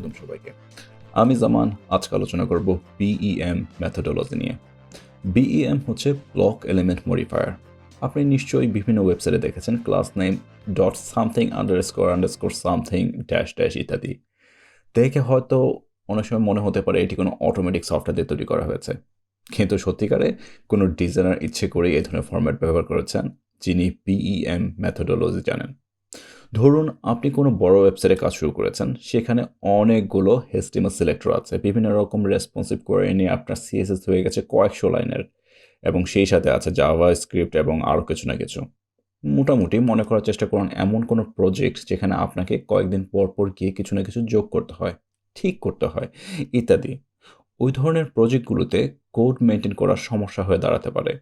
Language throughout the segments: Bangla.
স্বাগতম সবাইকে। আমি জামান, আজকে আলোচনা করব BEM মেথোডোলজি নিয়ে। BEM হচ্ছে ব্লক এলিমেন্ট মডিফায়ার। আপনি নিশ্চয়ই বিভিন্ন ওয়েবসাইটে দেখেছেন class name dot something underscore underscore something dash dash ইত্যাদি। দেখে হয়তো অনেক সময় মনে হতে পারে এটি কোনো অটোমেটিক সফটওয়্যার দিয়ে তৈরি করা হয়েছে, কিন্তু সত্যিকারে কোনো ডিজাইনার ইচ্ছে করেই এই ধরনের ফরম্যাট ব্যবহার করেছেন যিনি BEM মেথোডোলজি জানেন। ধরুন আপনি কোনো বড় ওয়েবসাইটে কাজ শুরু করেছেন, সেখানে অনেকগুলো HTML সিলেক্টর আছে, বিভিন্ন রকম রেসপন্সিভ করে নিয়ে আপনার CSS হয়ে গেছে কয়েকশো লাইনের, এবং সেই সাথে আছে জাভা স্ক্রিপ্ট এবং আরও কিছু না কিছু। মোটামুটি মনে করার চেষ্টা করুন এমন কোনো প্রজেক্ট যেখানে আপনাকে কয়েকদিন পর পর গিয়ে কিছু না কিছু যোগ করতে হয়, ঠিক করতে হয় ইত্যাদি। ওই ধরনের প্রজেক্টগুলোতে কোড মেনটেন করার সমস্যা হয়ে দাঁড়াতে পারে।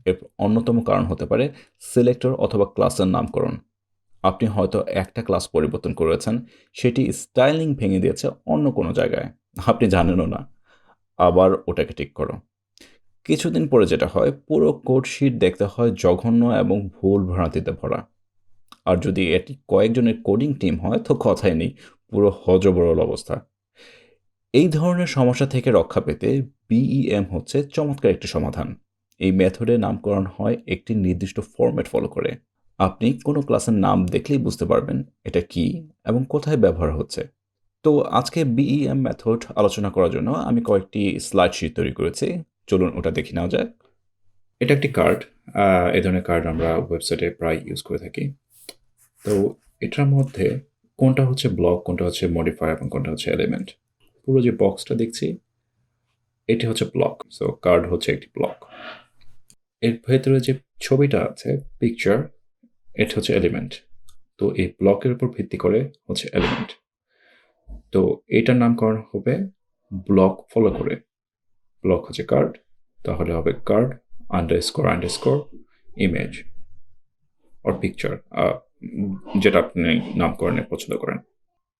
এর অন্যতম কারণ হতে পারে সিলেক্টর অথবা ক্লাসের নামকরণ। আপনি হয়তো একটা ক্লাস পরিবর্তন করেছেন, সেটি স্টাইলিং ভেঙে দিয়েছে অন্য কোনো জায়গায়, আপনি জানেনও না। আবার ওটাকে ঠিক করো। কিছুদিন পরে যেটা হয়, পুরো কোড শিট দেখতে হয় জঘন্য এবং ভুল ভ্রান্তিতে ভরা। আর যদি এটি কয়েকজনের কোডিং টিম হয় তো কথাই নেই, পুরো হযবরল অবস্থা। এই ধরনের সমস্যা থেকে রক্ষা পেতে BEM হচ্ছে চমৎকার একটি সমাধান। এই মেথডের নামকরণ হয় একটি নির্দিষ্ট ফরম্যাট ফলো করে। আপনি কোনো ক্লাসের নাম দেখলেই বুঝতে পারবেন এটা কি এবং কোথায় ব্যবহার হচ্ছে। তো আজকে BEM মেথড আলোচনা করার জন্য আমি কয়েকটি স্লাইড শিট তৈরি করেছি। চলুন ওটা দেখে নেওয়া যাক। এটা একটি কার্ড। এই ধরনের কার্ড আমরা ওয়েবসাইটে প্রায় ইউজ করে থাকি। তো এটার মধ্যে কোনটা হচ্ছে ব্লক, কোনটা হচ্ছে মডিফায়ার এবং কোনটা হচ্ছে এলিমেন্ট। পুরো যে বক্সটা দেখছি এটি হচ্ছে ব্লক। সো কার্ড হচ্ছে একটি ব্লক। এর ভেতরে যে ছবিটা আছে পিকচার, এটা হচ্ছে এলিমেন্ট। তো এই ব্লকের উপর ভিত্তি করে হচ্ছে এলিমেন্ট। তো এটার নামকরণ হবে ব্লক ফলো করে। ব্লক হচ্ছে কার্ড, তাহলে হবে card underscore underscore image or picture, যেটা আপনি নামকরণে পছন্দ করেন।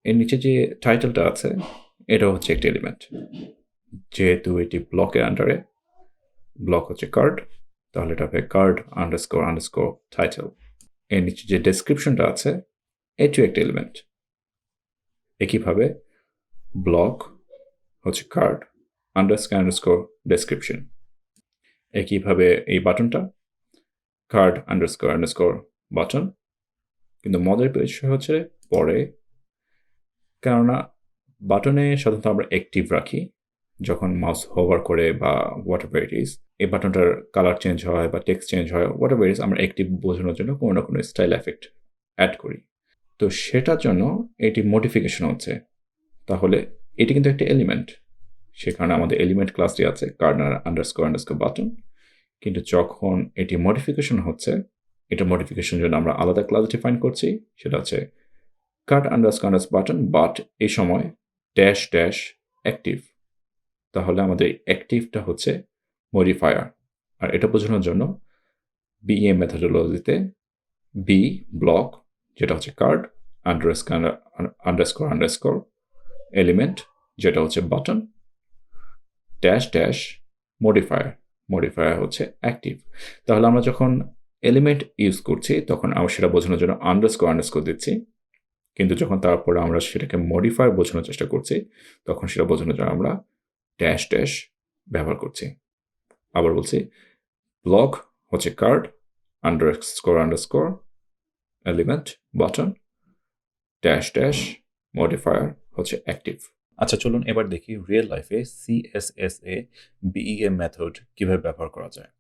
এর নিচে যে টাইটেলটা আছে এটা হচ্ছে একটি এলিমেন্ট। যেহেতু এটি ব্লকের আন্ডারে, ব্লক হচ্ছে কার্ড, তাহলে এটা হবে কার্ড আন্ডারস্কোর আন্ডারস্কোর টাইটেল। এর নিচে যে ডেসক্রিপশনটা আছে এটিও একটা এলিমেন্ট। একইভাবে ব্লক হচ্ছে কার্ড আন্ডারস্কোর আন্ডারস্কোর ডেসক্রিপশন। একইভাবে এই বাটনটা কার্ড আন্ডারস্কোর আন্ডারস্কোর বাটন। কিন্তু মজার বিষয় হচ্ছে পরে, কেননা বাটনে সাধারণত আমরা অ্যাক্টিভ রাখি যখন মাউস হোভার করে বা হোয়াট এভার ইট ইজ, এই বাটনটার কালার চেঞ্জ হয় বা টেক্সট চেঞ্জ হয়, হোয়াট এভার ইট ইজ, আমরা অ্যাক্টিভ বোঝানোর জন্য কোনো না কোনো স্টাইল এফেক্ট অ্যাড করি। তো সেটার জন্য এটি মডিফিকেশন হচ্ছে। তাহলে এটি কিন্তু একটা এলিমেন্ট, সে কারণে আমাদের এলিমেন্ট ক্লাসটি আছে কার্ড আন্ডারস্কোর আন্ডারস্কোর বাটন। কিন্তু যখন এটি মডিফিকেশন হচ্ছে, এটা মডিফিকেশনের জন্য আমরা আলাদা ক্লাস ডিফাইন করছি, সেটা হচ্ছে card underscore underscore button, but এই সময় ড্যাশ ড্যাশ অ্যাক্টিভ। তাহলে আমাদের অ্যাক্টিভটা হচ্ছে মডিফায়ার। আর এটা বোঝানোর জন্য BEM মেথোডোলজিতে বি ব্লক, যেটা হচ্ছে কার্ড আন্ডারস্কোর আন্ডারস্কোর এলিমেন্ট, যেটা হচ্ছে button, dash dash modifier, modifier হচ্ছে অ্যাক্টিভ। তাহলে আমরা যখন এলিমেন্ট ইউজ করছি তখন আমরা সেটা বোঝানোর জন্য আন্ডারস্কোর আন্ডারস্কোর দিচ্ছি, কিন্তু যখন তারপরে আমরা সেটাকে মডিফায়ার বোঝানোর চেষ্টা করছি তখন সেটা বোঝানোর জন্য আমরা ড্যাশ ড্যাশ ব্যবহার করছি। আবার বলছি, ব্লক হচ্ছে card underscore underscore element button, dash dash modifier হচ্ছে অ্যাক্টিভ। আচ্ছা, চলুন এবার দেখি রিয়েল লাইফে CSS এ BEM মেথড কিভাবে ব্যবহার করা যায়।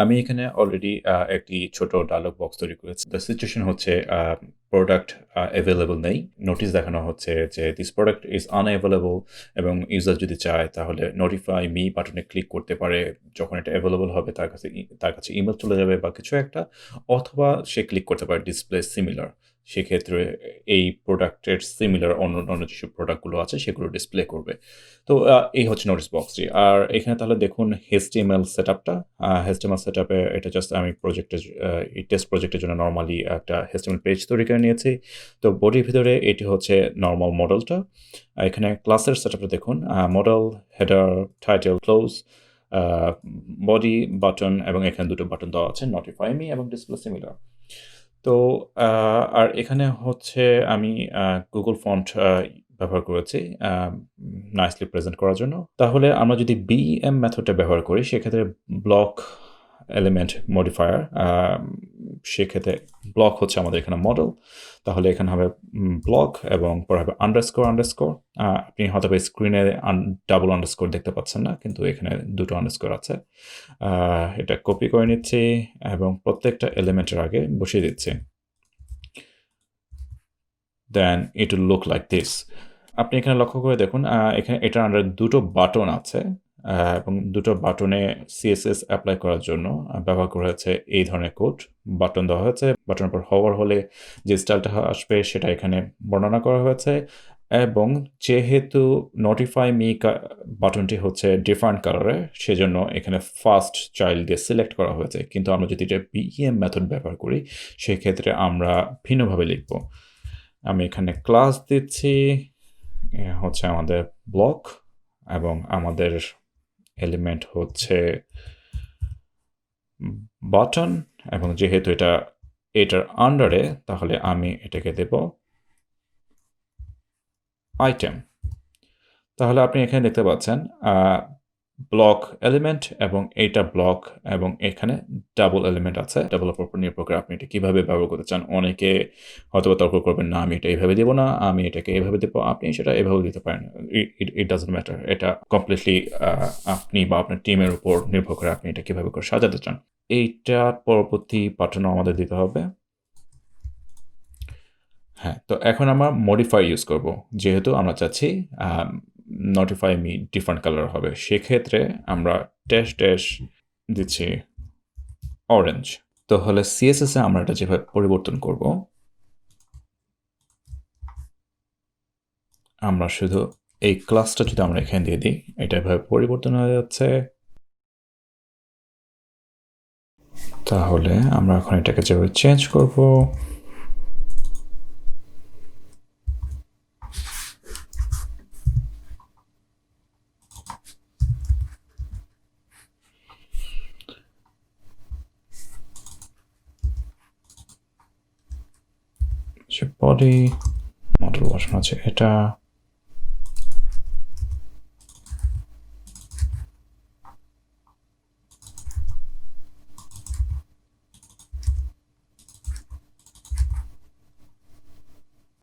আমি এখানে অলরেডি একটি ছোট ডায়লগ বক্স তৈরি করেছি। দ্য সিচুয়েশন হচ্ছে প্রোডাক্ট অ্যাভেলেবল নেই, নোটিশ দেখানো হচ্ছে যে দিস প্রোডাক্ট ইজ আনঅ্যাভেলেবল, এবং ইউজার যদি চায় তাহলে নোটিফাই মি বাটনে ক্লিক করতে পারে। যখন এটা অ্যাভেলেবল হবে তার কাছে ইমেল চলে যাবে বা কিছু একটা, অথবা সে ক্লিক করতে পারে ডিসপ্লে সিমিলার। সেক্ষেত্রে এই প্রোডাক্টের সিমিলার অন্য যেসব প্রোডাক্টগুলো আছে সেগুলো ডিসপ্লে করবে। তো এই হচ্ছে নোটিস বক্সটি। আর এখানে তাহলে দেখুন HTML সেটআপটা। HTML সেটআপে এটা জাস্ট আমি এই টেস্ট প্রজেক্টের জন্য নর্মালি একটা HTML পেজ তৈরি করে নিয়েছি। তো বডির ভিতরে এটি হচ্ছে নর্মাল মডেলটা। এখানে ক্লাসের সেটআপটা দেখুন, model, header, title, close, body, button, এবং এখানে দুটো বাটন দেওয়া আছে, নোটিফাই মি এবং ডিসপ্লে সিমিলার। তো আর এখানে হচ্ছে আমি গুগল ফন্ট ব্যবহার করেছি নাইসলি প্রেজেন্ট করার জন্য। তাহলে আমরা যদি BEM মেথডটা ব্যবহার করি সেক্ষেত্রে ব্লক এলিমেন্ট মডিফায়ার, সেক্ষেত্রে ব্লক হচ্ছে আমাদের এখানে মডেল, তাহলে এখানে হবে ব্লক এবং পরে হবে আন্ডারস্কোর। আপনি হয়তো স্ক্রিনে ডাবল আন্ডারস্কোর দেখতে পাচ্ছেন না, কিন্তু এখানে দুটো আন্ডারস্কোর আছে। এটা কপি করে নিচ্ছি এবং প্রত্যেকটা এলিমেন্টের আগে বসিয়ে দিচ্ছি। Then it will look like this. আপনি এখানে লক্ষ্য করে দেখুন, এখানে এটার আন্ডারে দুটো বাটন আছে এবং দুটো বাটনে CSS অ্যাপ্লাই করার জন্য ব্যবহার করা হয়েছে এই ধরনের কোড। বাটন দেওয়া হয়েছে, বাটনের উপর হওয়ার হলে যে স্টাইলটা আসবে সেটা এখানে বর্ণনা করা হয়েছে, এবং যেহেতু নোটিফাই মি বাটনটি হচ্ছে ডিফারেন্ট কালারে, সেজন্য এখানে ফার্স্ট চাইল্ড দিয়ে সিলেক্ট করা হয়েছে। কিন্তু আমরা যদি এটা BEM মেথড ব্যবহার করি সেক্ষেত্রে আমরা ভিন্নভাবে লিখব। আমি এখানে ক্লাস দিচ্ছি হচ্ছে আমাদের ব্লক এবং আমাদের এলিমেন্ট হচ্ছে বাটন, এবং যেহেতু এটার আন্ডারে, তাহলে আমি এটাকে দেব আইটেম। তাহলে আপনি এখানে দেখতে পাচ্ছেন ব্লক এলিমেন্ট এবং এইটা ব্লক, এবং এখানে ডাবল এলিমেন্ট আছে। ডেভেলপার উপর নির্ভর করে আপনি এটা কীভাবে ব্যবহার করতে চান। অনেকে হয়তো তর্ক করবেন, না আমি এটা এইভাবে দেবো না, আমি এটাকে এভাবে দেবো। আপনি সেটা এভাবে দিতে পারেন, ইট ডাজন্ট ম্যাটার। এটা কমপ্লিটলি আপনি বা আপনার টিমের উপর নির্ভর করে আপনি এটা কীভাবে করে সাজাতে চান। এইটা পরবর্তী বাটনও আমাদের দিতে হবে। হ্যাঁ, তো এখন আমরা মডিফাই ইউজ করব, যেহেতু আমরা চাচ্ছি নোটিফাই মি ডিফারেন্ট কালার হবে। সেক্ষেত্রে আমরা ড্যাশ দিচ্ছি অরেঞ্জ। তো হলে CSS এ আমরা এটা যেভাবে পরিবর্তন করব, আমরা শুধু এই ক্লাসটা যদি আমরা এখানে দিয়ে দিই, এটা এভাবে পরিবর্তন হয়ে যাচ্ছে। তাহলে আমরা এখন এটাকে যেভাবে চেঞ্জ করব, বডি মডেল বসানো আছে এটা।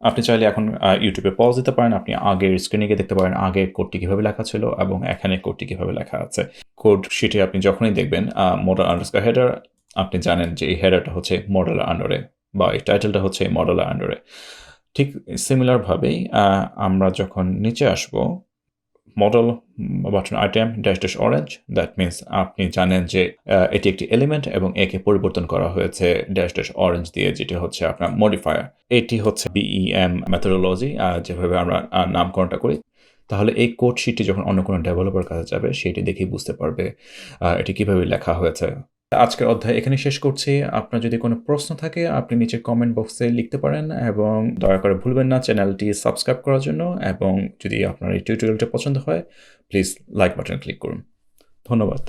আপনি চাইলে এখন ইউটিউবে পজ দিতে পারেন, আপনি আগের স্ক্রিনে গিয়ে দেখতে পারেন আগের কোডটি কীভাবে লেখা ছিল এবং এখানে কোডটি কীভাবে লেখা আছে। কোড শিটে আপনি যখনই দেখবেন মডেল আন্ডারস্কোর হেডার, আপনি জানেন যে এই হেডারটা হচ্ছে মডেলের আন্ডারে, বা এই টাইটেলটা হচ্ছে মডেলের আন্ডারে। ঠিক সিমিলারভাবেই আমরা যখন নিচে আসব, model button item dash orange, that means আপনি জানেন যে এটি একটি এলিমেন্ট এবং একে পরিবর্তন করা হয়েছে ড্যাশ অরেঞ্জ দিয়ে, যেটি হচ্ছে আপনার মডিফায়ার। এটি হচ্ছে BEM মেথোডোলজি, যেভাবে আমরা নামকরণটা করি। তাহলে এই কোড শিটটি যখন অন্য কোনো ডেভেলপার কাছে যাবে, সেটি দেখেই বুঝতে পারবে এটি কীভাবে লেখা হয়েছে। আজকের অধ্যায় এখানে শেষ করছি। আপনার যদি কোনো প্রশ্ন থাকে আপনি নিচে কমেন্ট বক্সে লিখতে পারেন, এবং দয়া করে ভুলবেন না চ্যানেলটি সাবস্ক্রাইব করার জন্য, এবং যদি আপনার এই টিউটোরিয়ালটা পছন্দ হয় প্লিজ লাইক বাটন ক্লিক করুন। ধন্যবাদ।